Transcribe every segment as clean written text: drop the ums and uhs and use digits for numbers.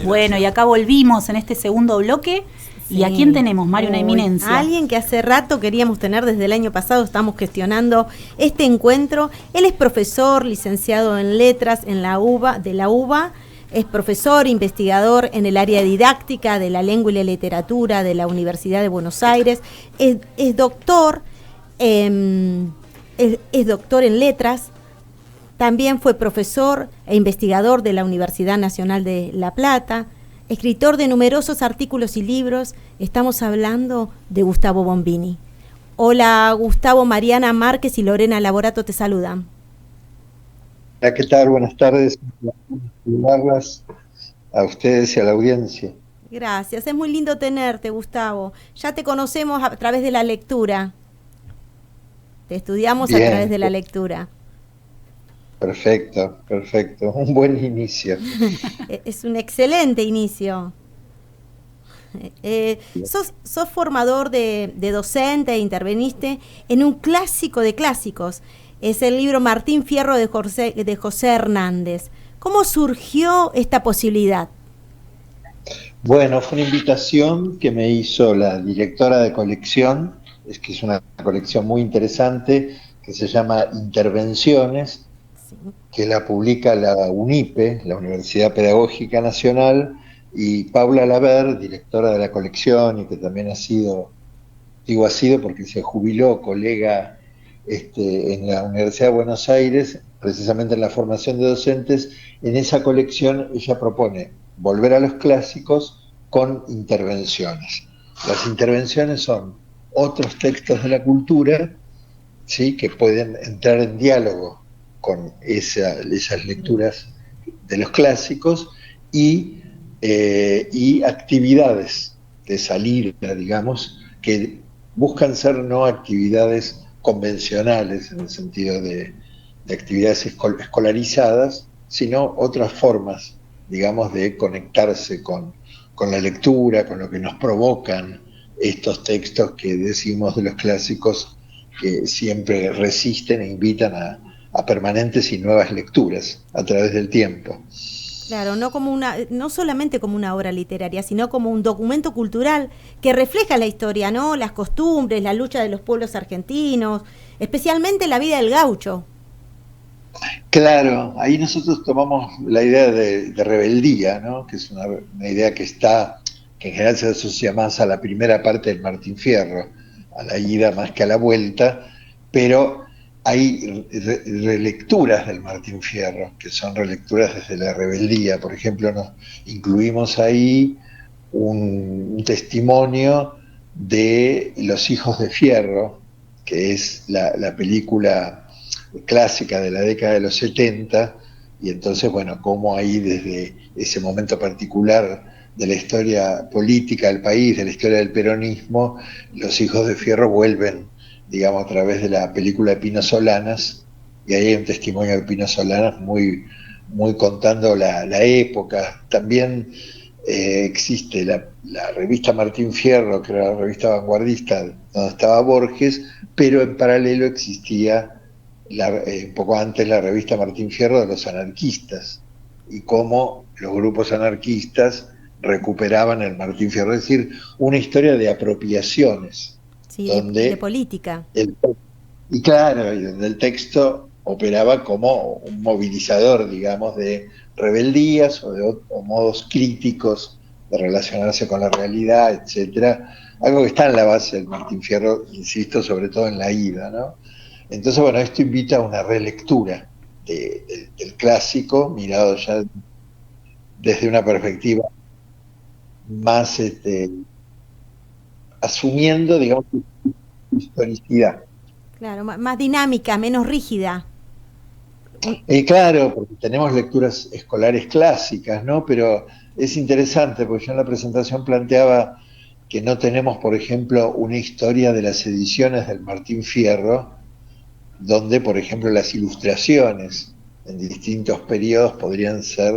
Bueno, y acá volvimos en este segundo bloque. ¿Y a quién tenemos, Mario? Una eminencia. Alguien que hace rato queríamos tener, desde el año pasado estamos gestionando este encuentro. Él es profesor, licenciado en letras en la UBA, es profesor, investigador en el área didáctica de la lengua y la literatura de la Universidad de Buenos Aires, es doctor, es doctor en letras. También fue profesor e investigador de la Universidad Nacional de La Plata, escritor de numerosos artículos y libros. Estamos hablando de Gustavo Bombini. Hola Gustavo, Mariana Márquez y Lorena Laborato te saludan. Hola, ¿qué tal? Buenas tardes. Saludarlas a ustedes y a la audiencia. Gracias, es muy lindo tenerte, Gustavo. Ya te conocemos a través de la lectura. Te estudiamos a través de la lectura. Perfecto. Un buen inicio. Es un excelente inicio. Sos formador de docente, interveniste en un clásico de clásicos. Es el libro Martín Fierro de José Hernández. ¿Cómo surgió esta posibilidad? Bueno, fue una invitación que me hizo la directora de colección, que es una colección muy interesante, que se llama Intervenciones, que la publica la UNIPE, la Universidad Pedagógica Nacional, y Paula Laver, directora de la colección, y que también ha sido porque se jubiló, colega en la Universidad de Buenos Aires, precisamente en la formación de docentes. En esa colección ella propone volver a los clásicos con intervenciones. Las intervenciones son otros textos de la cultura, ¿sí?, que pueden entrar en diálogo con esas lecturas de los clásicos y actividades de salida, digamos, que buscan ser no actividades convencionales en el sentido de actividades escolarizadas, sino otras formas, digamos, de conectarse con la lectura, con lo que nos provocan estos textos que decimos de los clásicos, que siempre resisten e invitan a permanentes y nuevas lecturas a través del tiempo. Claro, no solamente como una obra literaria, sino como un documento cultural que refleja la historia, ¿no? Las costumbres, la lucha de los pueblos argentinos, especialmente la vida del gaucho. Claro, ahí nosotros tomamos la idea de rebeldía, ¿no?, que es una idea que en general se asocia más a la primera parte del Martín Fierro, a la ida más que a la vuelta, pero hay relecturas del Martín Fierro, que son relecturas desde la rebeldía. Por ejemplo, nos incluimos ahí un testimonio de Los Hijos de Fierro, que es la película clásica de la década de los 70, y entonces, bueno, cómo ahí desde ese momento particular de la historia política del país, de la historia del peronismo, Los Hijos de Fierro vuelven, digamos, a través de la película de Pino Solanas, y ahí hay un testimonio de Pino Solanas muy contando la época. También existe la revista Martín Fierro, que era la revista vanguardista, donde estaba Borges, pero en paralelo existía un poco antes la revista Martín Fierro de los anarquistas, y cómo los grupos anarquistas recuperaban el Martín Fierro, es decir, una historia de apropiaciones, Sí, donde de política. y claro, y donde el texto operaba como un movilizador, digamos, de rebeldías o modos críticos de relacionarse con la realidad, etcétera. Algo que está en la base del Martín Fierro, insisto, sobre todo en la ida, ¿no? Entonces, bueno, esto invita a una relectura del clásico, mirado ya desde una perspectiva más asumiendo, digamos, historicidad. Claro, más dinámica, menos rígida. Claro, porque tenemos lecturas escolares clásicas, ¿no? Pero es interesante, porque yo en la presentación planteaba que no tenemos, por ejemplo, una historia de las ediciones del Martín Fierro, donde, por ejemplo, las ilustraciones en distintos periodos podrían ser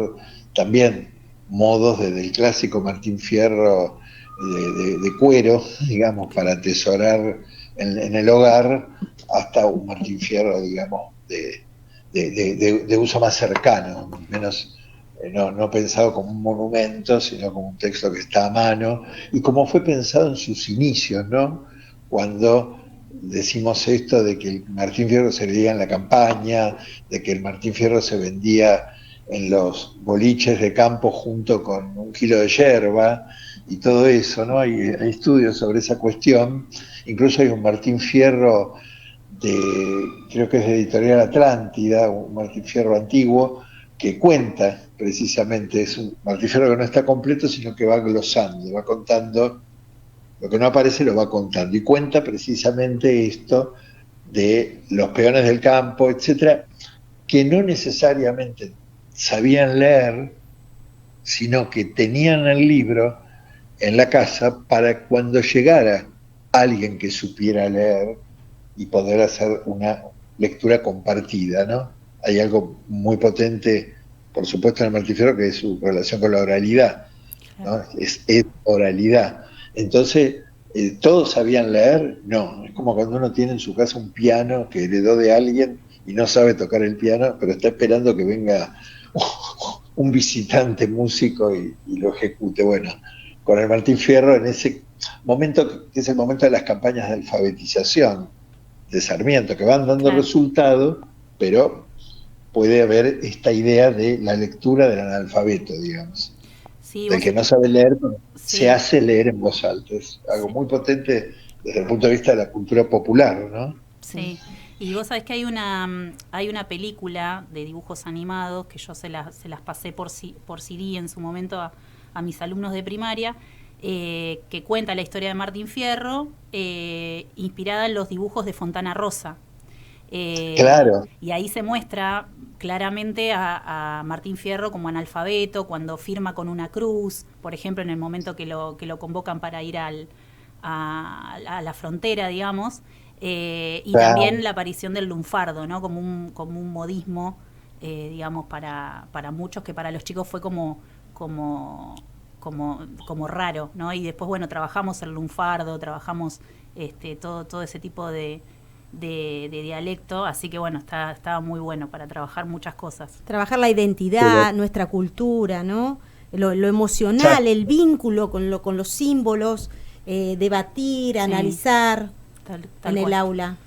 también modos del clásico Martín Fierro de cuero, digamos, para atesorar en el hogar, hasta un Martín Fierro, digamos, de uso más cercano, menos no pensado como un monumento, sino como un texto que está a mano, y como fue pensado en sus inicios, ¿no? Cuando decimos esto de que el Martín Fierro se vendía en la campaña, de que el Martín Fierro se vendía en los boliches de campo junto con un kilo de yerba y todo eso, ¿no? Hay estudios sobre esa cuestión, incluso hay un Martín Fierro creo que es de Editorial Atlántida, un Martín Fierro antiguo, que cuenta precisamente, es un Martín Fierro que no está completo, sino que va glosando, va contando, lo que no aparece lo va contando, y cuenta precisamente esto de los peones del campo, etcétera, que no necesariamente sabían leer, sino que tenían el libro en la casa para cuando llegara alguien que supiera leer y poder hacer una lectura compartida, ¿no? Hay algo muy potente, por supuesto, en el Martín Fierro, que es su relación con la oralidad, ¿no? Es oralidad. Entonces, ¿todos sabían leer? No, es como cuando uno tiene en su casa un piano que heredó de alguien y no sabe tocar el piano, pero está esperando que venga un visitante músico y lo ejecute. Bueno, con el Martín Fierro, en ese momento, que es el momento de las campañas de alfabetización de Sarmiento, que van dando resultados, pero puede haber esta idea de la lectura del analfabeto, digamos. Sí, Del que no sabe leer, se hace leer en voz alta. Es algo muy potente desde el punto de vista de la cultura popular, ¿no? Sí, y vos sabés que hay una película de dibujos animados que yo se las pasé por CD en su momento a mis alumnos de primaria, que cuenta la historia de Martín Fierro, inspirada en los dibujos de Fontana Rosa. Claro. Y ahí se muestra claramente a Martín Fierro como analfabeto, cuando firma con una cruz, por ejemplo, en el momento que lo convocan para ir a la frontera, digamos, y también la aparición del lunfardo, ¿no? Como un modismo, digamos, para muchos, que para los chicos fue como raro, ¿no? Y después, bueno, trabajamos el lunfardo, trabajamos todo ese tipo de dialecto, así que bueno, estaba muy bueno para trabajar muchas cosas. Trabajar la identidad, nuestra cultura, ¿no? Lo emocional, el vínculo con los símbolos, debatir, analizar tal en el aula.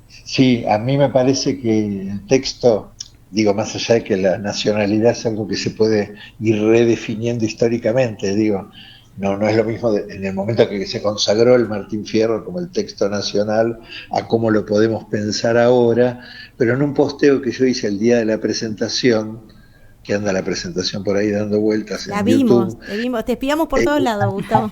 Sí, a mí me parece que el texto, digo, más allá de que la nacionalidad es algo que se puede ir redefiniendo históricamente, digo, no es lo mismo en el momento que se consagró el Martín Fierro como el texto nacional a cómo lo podemos pensar ahora, pero en un posteo que yo hice el día de la presentación, que anda la presentación por ahí dando vueltas en YouTube. La vimos, te espiamos por todos lados, Gustavo.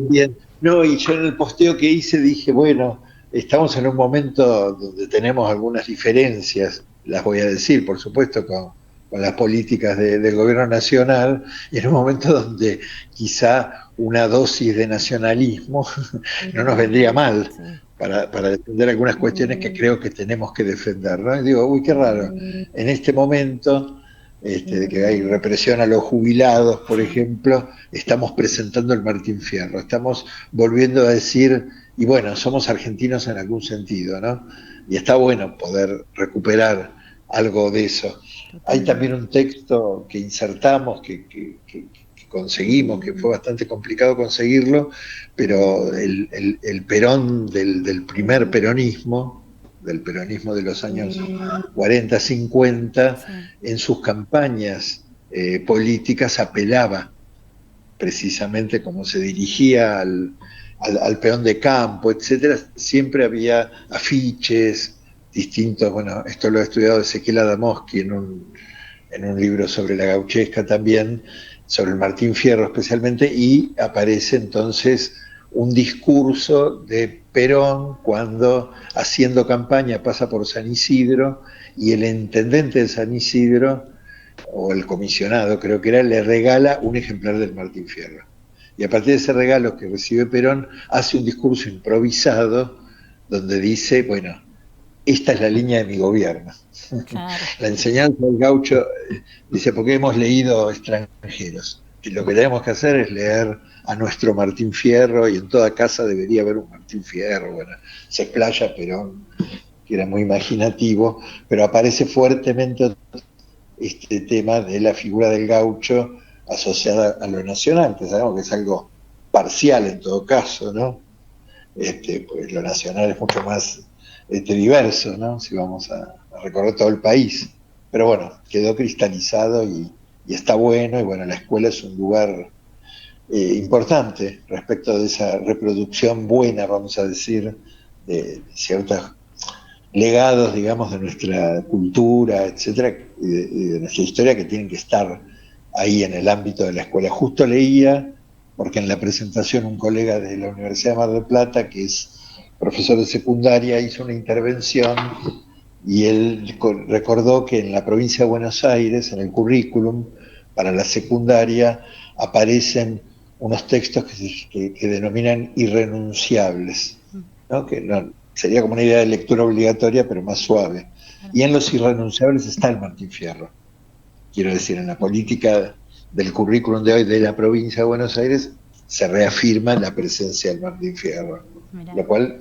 Bien. No, y yo en el posteo que hice dije, bueno, estamos en un momento donde tenemos algunas diferencias, las voy a decir, por supuesto, con las políticas del gobierno nacional, y en un momento donde quizá una dosis de nacionalismo no nos vendría mal para defender algunas cuestiones que creo que tenemos que defender, ¿no? Y digo, uy, qué raro, en este momento de que hay represión a los jubilados, por ejemplo, estamos presentando el Martín Fierro, estamos volviendo a decir, y bueno, somos argentinos en algún sentido, ¿no? Y está bueno poder recuperar algo de eso. Hay también un texto que insertamos, que conseguimos, que fue bastante complicado conseguirlo, pero el Perón del primer peronismo, del peronismo de los años 40, 50, en sus campañas políticas apelaba precisamente como se dirigía al peón de campo, etcétera. Siempre había afiches distintos. Bueno, esto lo ha estudiado Ezequiel Adamowski en un libro sobre la gauchesca también, sobre el Martín Fierro especialmente, y aparece entonces un discurso de Perón cuando, haciendo campaña, pasa por San Isidro y el intendente de San Isidro, o el comisionado creo que era, le regala un ejemplar del Martín Fierro. Y a partir de ese regalo que recibe Perón, hace un discurso improvisado donde dice, bueno, esta es la línea de mi gobierno. Claro. La enseñanza del gaucho, dice, porque hemos leído extranjeros. Y lo que tenemos que hacer es leer a nuestro Martín Fierro, y en toda casa debería haber un Martín Fierro. Bueno, se explaya Perón, que era muy imaginativo, pero aparece fuertemente este tema de la figura del gaucho asociada a lo nacional, que sabemos que es algo parcial en todo caso, ¿no? Pues lo nacional es mucho más diverso, ¿no? Si vamos a recorrer todo el país. Pero bueno, quedó cristalizado y está bueno, y bueno, la escuela es un lugar importante respecto de esa reproducción buena, vamos a decir, de ciertos legados, digamos, de nuestra cultura, etcétera, y de nuestra historia, que tienen que estar ahí en el ámbito de la escuela. Justo leía, porque en la presentación un colega de la Universidad de Mar del Plata, que es profesor de secundaria, hizo una intervención y él recordó que en la provincia de Buenos Aires, en el currículum para la secundaria, aparecen unos textos que denominan irrenunciables, ¿no? Que no, sería como una idea de lectura obligatoria, pero más suave. Y en los irrenunciables está el Martín Fierro. Quiero decir, en la política del currículum de hoy de la provincia de Buenos Aires se reafirma la presencia del Martín Fierro, Mirá. lo cual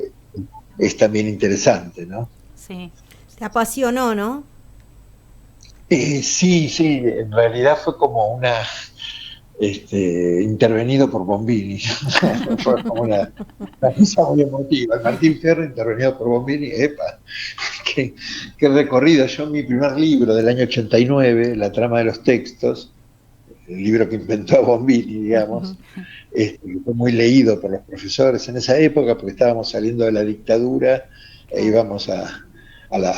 es también interesante, ¿no? Sí. Te apasionó, ¿no? Sí, en realidad fue como intervenido por Bombini. Fue como una cosa muy emotiva. El Martín Fierro intervenido por Bombini, ¡epa! Qué recorrido. Yo mi primer libro del año 89, La trama de los textos, el libro que inventó Bombini, digamos, fue muy leído por los profesores en esa época, porque estábamos saliendo de la dictadura e íbamos a la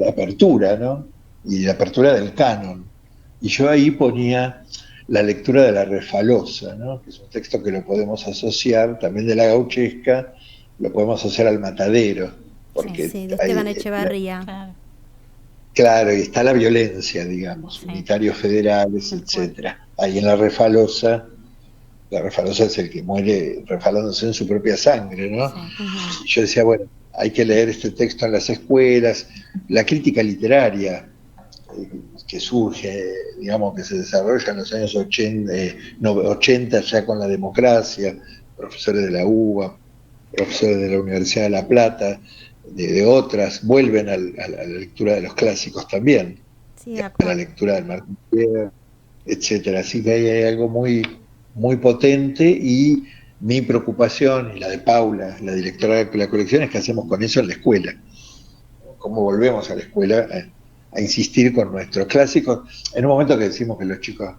apertura, ¿no? Y la apertura del canon. Y yo ahí ponía la lectura de la Refalosa, ¿no? Que es un texto que lo podemos asociar, también de la gauchesca, lo podemos asociar al Matadero. Porque Sí, de Esteban Echevarría. Claro, y está la violencia, digamos, unitarios federales, etcétera. Ahí en la Refalosa es el que muere refalándose en su propia sangre, ¿no? Sí. Y yo decía, bueno, hay que leer este texto en las escuelas, la crítica literaria que surge, digamos, que se desarrolla en los años 80 ya con la democracia, profesores de la UBA, profesores de la Universidad de La Plata, de otras, vuelven a la lectura de los clásicos también, Sí, a la lectura del Martín Fierro, etcétera. Así que ahí hay algo muy, muy potente, y mi preocupación, y la de Paula, la directora de la colección, es qué hacemos con eso en la escuela. ¿Cómo volvemos a la escuela a insistir con nuestros clásicos en un momento que decimos que los chicos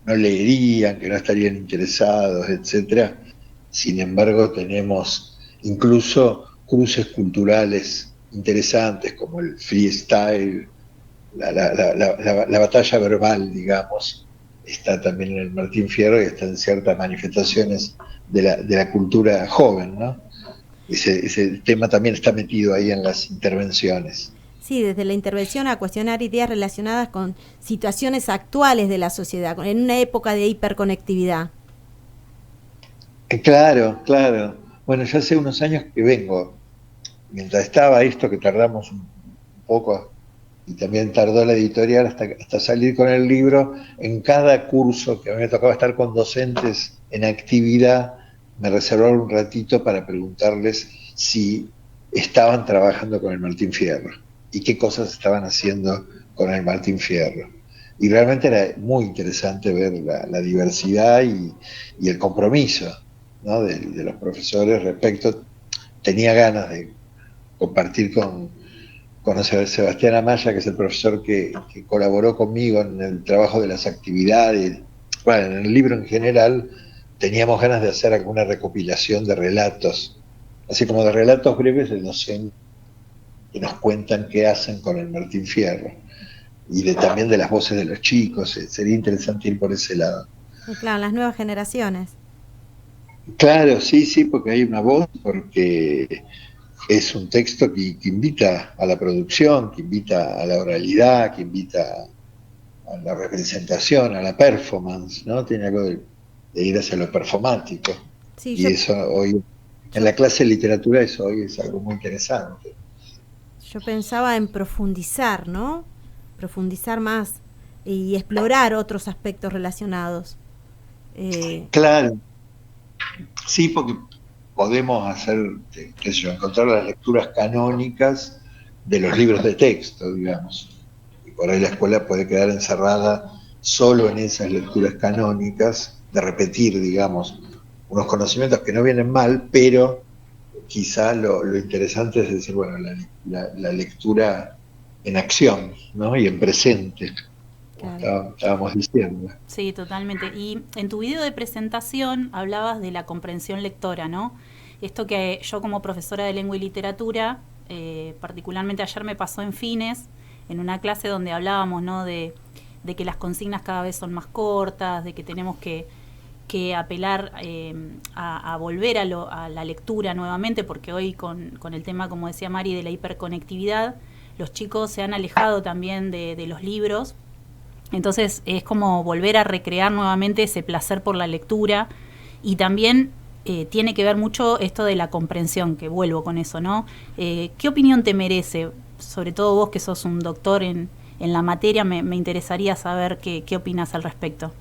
no leerían, que no estarían interesados, etcétera? Sin embargo, tenemos incluso cruces culturales interesantes como el freestyle, la batalla verbal, digamos, está también en el Martín Fierro, y está en ciertas manifestaciones de la cultura joven, ¿no? Ese tema también está metido ahí en las intervenciones. Sí, desde la intervención a cuestionar ideas relacionadas con situaciones actuales de la sociedad, en una época de hiperconectividad. Claro. Bueno, ya hace unos años que vengo, mientras estaba esto que tardamos un poco, y también tardó la editorial hasta salir con el libro, en cada curso que a mí me tocaba estar con docentes en actividad, me reservaron un ratito para preguntarles si estaban trabajando con el Martín Fierro y qué cosas estaban haciendo con el Martín Fierro. Y realmente era muy interesante ver la diversidad y el compromiso, ¿no? de los profesores respecto. Tenía ganas de compartir con Sebastián Amaya, que es el profesor que colaboró conmigo en el trabajo de las actividades. Bueno, en el libro en general teníamos ganas de hacer alguna recopilación de relatos, así como de relatos breves de docentes que nos cuentan qué hacen con el Martín Fierro, y también de las voces de los chicos. Sería interesante ir por ese lado. Y claro, las nuevas generaciones. Claro, sí, porque hay una voz, porque es un texto que invita a la producción, que invita a la oralidad, que invita a la representación, a la performance, ¿no? Tiene algo de ir hacia lo performático. Sí, Y eso hoy, en la clase de literatura, eso hoy es algo muy interesante. Yo pensaba en profundizar, ¿no? Profundizar más y explorar otros aspectos relacionados. Claro, sí, porque podemos hacer, qué sé yo, encontrar las lecturas canónicas de los libros de texto, digamos. Por ahí la escuela puede quedar encerrada solo en esas lecturas canónicas, de repetir, digamos, unos conocimientos que no vienen mal, pero quizá lo interesante es decir, bueno, la lectura en acción, ¿no? Y en presente, como Claro. estábamos diciendo. Sí, totalmente. Y en tu video de presentación hablabas de la comprensión lectora, ¿no? Esto que yo como profesora de lengua y literatura, particularmente ayer me pasó en Fines, en una clase donde hablábamos, ¿no? De que las consignas cada vez son más cortas, de que tenemos que apelar a volver a la lectura nuevamente, porque hoy con el tema, como decía Mari, de la hiperconectividad, los chicos se han alejado también de los libros. Entonces es como volver a recrear nuevamente ese placer por la lectura, y también tiene que ver mucho esto de la comprensión, que vuelvo con eso, ¿no? ¿Qué opinión te merece? Sobre todo vos que sos un doctor en la materia, me interesaría saber qué opinas al respecto.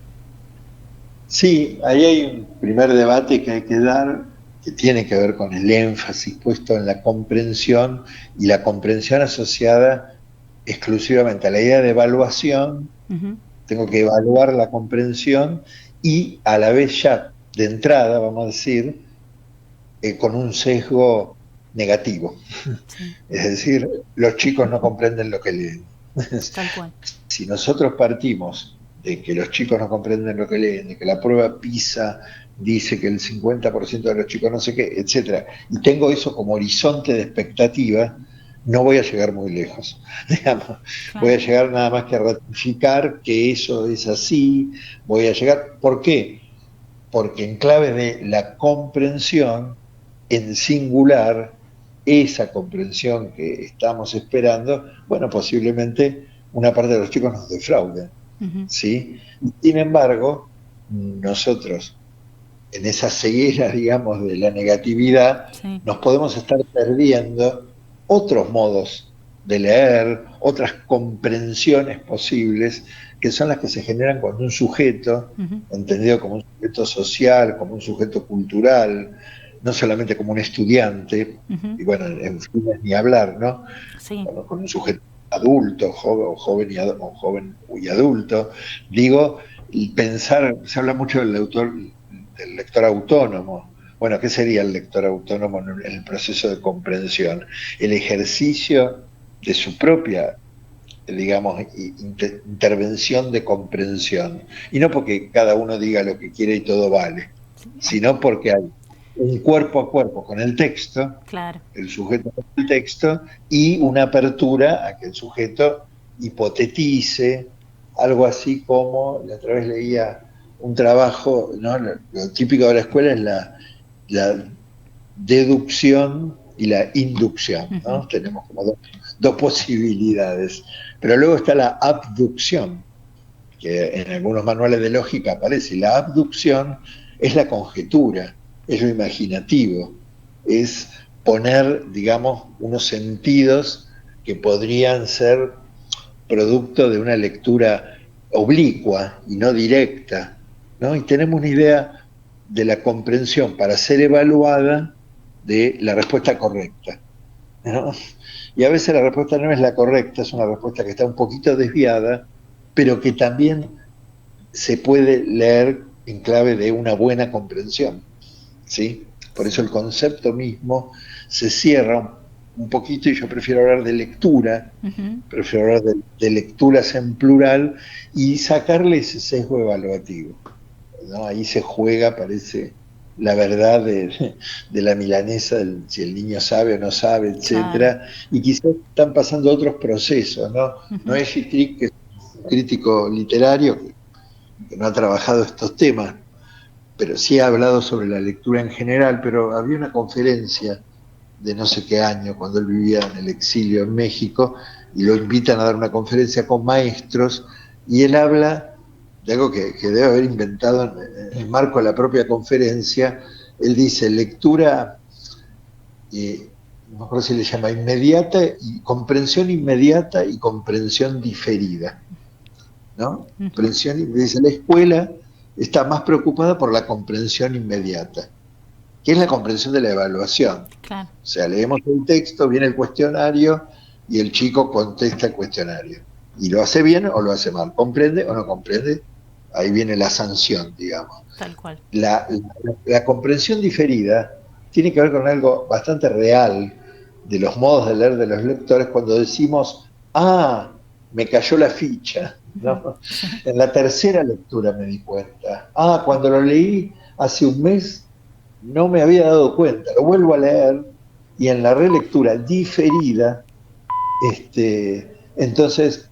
Sí, ahí hay un primer debate que hay que dar, que tiene que ver con el énfasis puesto en la comprensión y la comprensión asociada exclusivamente a la idea de evaluación. Uh-huh. Tengo que evaluar la comprensión y a la vez ya de entrada, vamos a decir, con un sesgo negativo. Sí. Es decir, los chicos no comprenden lo que leen. Tal cual. Si nosotros partimos de que los chicos no comprenden lo que leen, de que la prueba PISA dice que el 50% de los chicos no sé qué, etcétera, y tengo eso como horizonte de expectativa, no voy a llegar muy lejos, digamos. Claro. Voy a llegar nada más que a ratificar que eso es así, voy a llegar, ¿por qué? Porque en clave de la comprensión, en singular, esa comprensión que estamos esperando, bueno, posiblemente una parte de los chicos nos defrauden, uh-huh. ¿Sí? Sin embargo, nosotros, en esa ceguera, digamos, de la negatividad, sí, nos podemos estar perdiendo otros modos de leer, otras comprensiones posibles, que son las que se generan cuando un sujeto, uh-huh, entendido como un sujeto social, como un sujeto cultural, no solamente como un estudiante, uh-huh, y bueno, en fin, ni hablar, ¿no? Sí. Bueno, con un sujeto adulto, joven y adulto, digo, y pensar, se habla mucho del lector autónomo. Bueno, ¿qué sería el lector autónomo en el proceso de comprensión? El ejercicio de su propia, digamos, intervención de comprensión. Y no porque cada uno diga lo que quiere y todo vale, sino porque hay un cuerpo a cuerpo con el texto, claro, el sujeto con el texto, y una apertura a que el sujeto hipotetice, algo así como, la otra vez leía un trabajo, ¿no? Lo típico de la escuela es la deducción y la inducción, ¿no? Uh-huh. Tenemos como dos posibilidades, pero luego está la abducción, que en algunos manuales de lógica aparece. La abducción es la conjetura, es lo imaginativo, es poner, digamos, unos sentidos que podrían ser producto de una lectura oblicua y no directa, ¿no? Y tenemos una idea de la comprensión para ser evaluada de la respuesta correcta, ¿no? Y a veces la respuesta no es la correcta, es una respuesta que está un poquito desviada, pero que también se puede leer en clave de una buena comprensión, ¿sí? Por eso el concepto mismo se cierra un poquito, y yo prefiero hablar de lectura, uh-huh, prefiero hablar de lecturas en plural y sacarle ese sesgo evaluativo, ¿no? Ahí se juega, parece, la verdad de la milanesa, si el niño sabe o no sabe, etcétera, claro. Y quizás están pasando otros procesos, ¿no? Uh-huh. Noé Gittrick, que es un crítico literario que no ha trabajado estos temas, pero sí ha hablado sobre la lectura en general, pero había una conferencia de no sé qué año, cuando él vivía en el exilio en México, y lo invitan a dar una conferencia con maestros, y él habla de algo que debe haber inventado en el marco de la propia conferencia. Él dice lectura, no me acuerdo si le llama inmediata, y comprensión inmediata y comprensión diferida, ¿no? Comprensión, dice, la escuela está más preocupada por la comprensión inmediata, que es la comprensión de la evaluación. Claro. O sea, leemos el texto, viene el cuestionario y el chico contesta el cuestionario. Y lo hace bien o lo hace mal, comprende o no comprende, ahí viene la sanción, digamos. Tal cual. La comprensión diferida tiene que ver con algo bastante real de los modos de leer de los lectores cuando decimos, me cayó la ficha, ¿no? Sí. En la tercera lectura me di cuenta. Cuando lo leí hace un mes no me había dado cuenta, lo vuelvo a leer y en la relectura diferida, entonces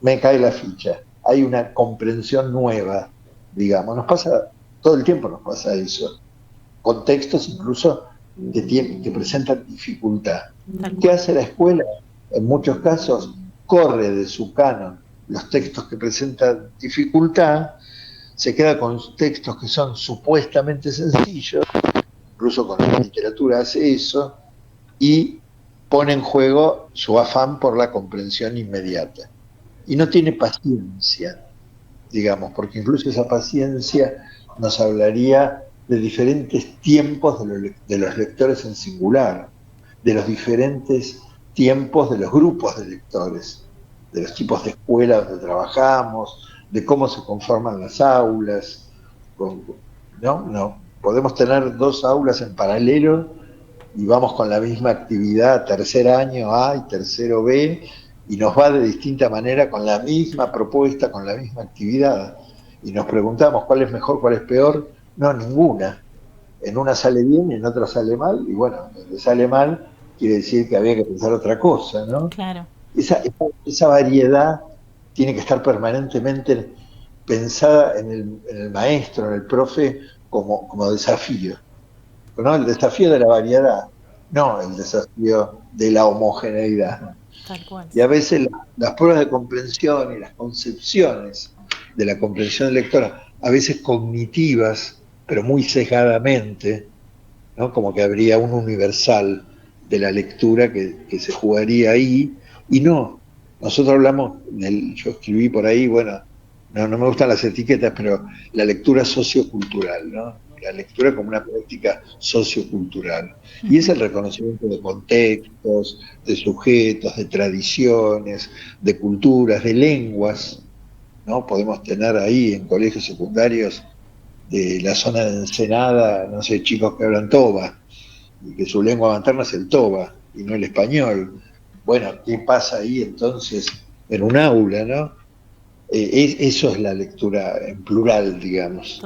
me cae la ficha. Hay una comprensión nueva, digamos. Nos pasa, todo el tiempo nos pasa eso. Contextos incluso que presentan dificultad. ¿Qué hace la escuela? En muchos casos corre de su canon los textos que presentan dificultad, se queda con textos que son supuestamente sencillos, incluso con la literatura hace eso, y pone en juego su afán por la comprensión inmediata. Y no tiene paciencia, digamos, porque incluso esa paciencia nos hablaría de diferentes tiempos de los lectores en singular, de los diferentes tiempos de los grupos de lectores, de los tipos de escuela donde trabajamos, de cómo se conforman las aulas. No, podemos tener 2 aulas en paralelo y vamos con la misma actividad, tercer año A y tercero B, y nos va de distinta manera con la misma propuesta, con la misma actividad. Y nos preguntamos cuál es mejor, cuál es peor. No, ninguna. En una sale bien y en otra sale mal, y bueno, donde sale mal quiere decir que había que pensar otra cosa, ¿no? Claro. Esa variedad tiene que estar permanentemente pensada en el maestro, en el profe, como desafío, ¿no? El desafío de la variedad, no el desafío de la homogeneidad. Tal cual. Y a veces las pruebas de comprensión y las concepciones de la comprensión lectora, a veces cognitivas, pero muy sesgadamente, ¿no? Como que habría un universal de la lectura que se jugaría ahí, y no. Nosotros hablamos, yo escribí por ahí, bueno, no me gustan las etiquetas, pero la lectura sociocultural, ¿no? La lectura como una práctica sociocultural. Y es el reconocimiento de contextos, de sujetos, de tradiciones, de culturas, de lenguas, ¿no? Podemos tener ahí en colegios secundarios de la zona de Ensenada, no sé, chicos que hablan toba, y que su lengua materna es el toba, y no el español. Bueno, ¿qué pasa ahí entonces en un aula, no? Eso es la lectura en plural, digamos.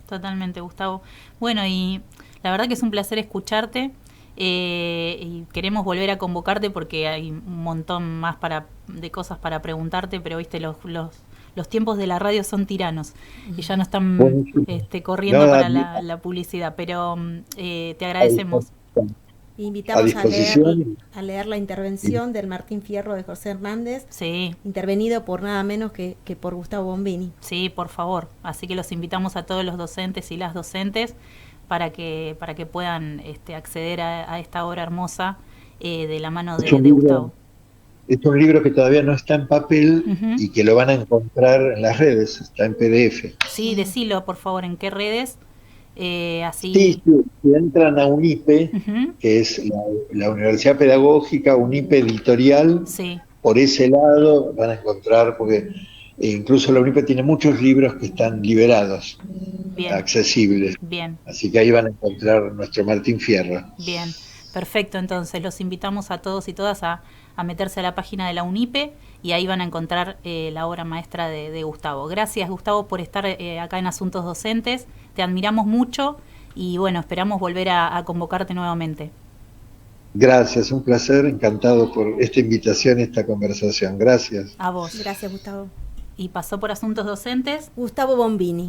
Totalmente, Gustavo. Bueno, y la verdad que es un placer escucharte y queremos volver a convocarte porque hay un montón más de cosas para preguntarte, pero viste, los tiempos de la radio son tiranos y ya no están corriendo para la publicidad, pero te agradecemos. Invitamos a leer la intervención del Martín Fierro de José Hernández, sí, intervenido por nada menos que por Gustavo Bombini. Sí, por favor. Así que los invitamos a todos los docentes y las docentes para que puedan acceder a esta obra hermosa de la mano de Gustavo. Es un libro que todavía no está en papel y que lo van a encontrar en las redes, está en PDF. Sí, decilo por favor, ¿en qué redes? Así. Sí, si entran a UNIPE, que es la Universidad Pedagógica, UNIPE Editorial, sí, por ese lado van a encontrar, porque incluso la UNIPE tiene muchos libros que están liberados, bien, accesibles. Bien. Así que ahí van a encontrar nuestro Martín Fierro. Bien, perfecto. Entonces los invitamos a todos y todas a meterse a la página de la UNIPE y ahí van a encontrar la obra maestra de Gustavo. Gracias, Gustavo, por estar acá en Asuntos Docentes. Te admiramos mucho y bueno, esperamos volver a convocarte nuevamente. Gracias, un placer, encantado por esta invitación, esta conversación. Gracias. A vos. Gracias, Gustavo. Y pasó por Asuntos Docentes Gustavo Bombini.